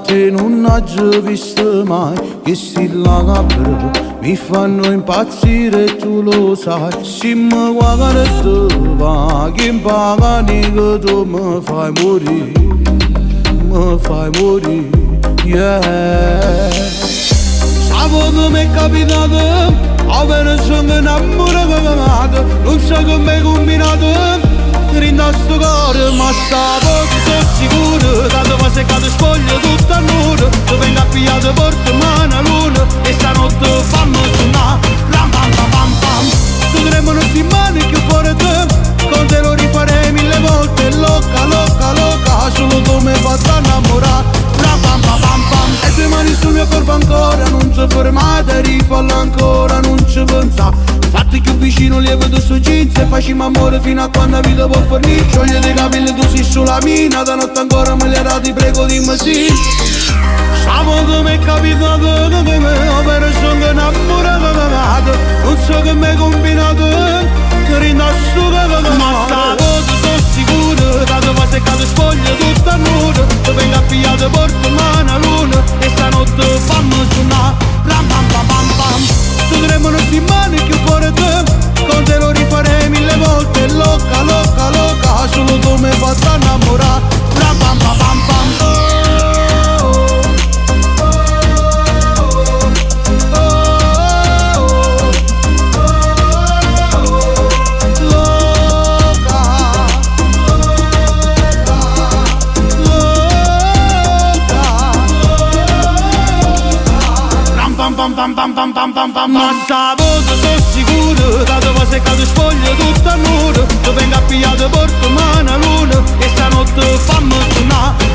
te non ho già visto mai, che si labbra mi fanno impazzire, tu lo sai. Se mi guarda tu va, che impagani che tu mi fai morire, yeah. Sapevo che mi è capitato, avere sono innamorato, non so come è combinato. Rinda sto cuore, ma stavo sicuro, tanto fa seccato spoglio tutto a nudo. Tu venga pigliato porto mano a luna, e stanotte fammi suonare, ram pam pam pam pam. Tu dovremmo non si mani più fuori te, con te lo rifarei 1000 volte. Loca, loca, loca, solo tu mi fai innamorare, ram pam pam pam pam. E tue mani sul mio corpo ancora, non ci fermate, rifalla ancora, non ci pensa. Fatti più vicino, lievedo su jeans e facciamo amore fino a quando la vita può fornire. Sciogliete i capelli, tu sei sulla mina, da notte ancora me li ha dati, prego dimmi sì. Sapevo che mi è capitato, che me ho perso innamorato, non so che mi è combinato, che rinascio che ma stavo sicuro, tanto fa seccato spoglio tutto a nudo. Tu venga pigliato porto mano a luna, e stanotte fammi suonare, ram pam pam pam pam. Tu dovremmo non si mani più fuori te, con te lo rifarei 1000 volte. Loca, loca, loca, solo tu mi fai innamorare, ram pam pam pam pam. Pam pam pam pam pam pam. Ma stavo sicuro, dato fa seccato spoglio tutto a nudo. Tu venga pigliato porto mano a luna, e stanotte fammi suonare.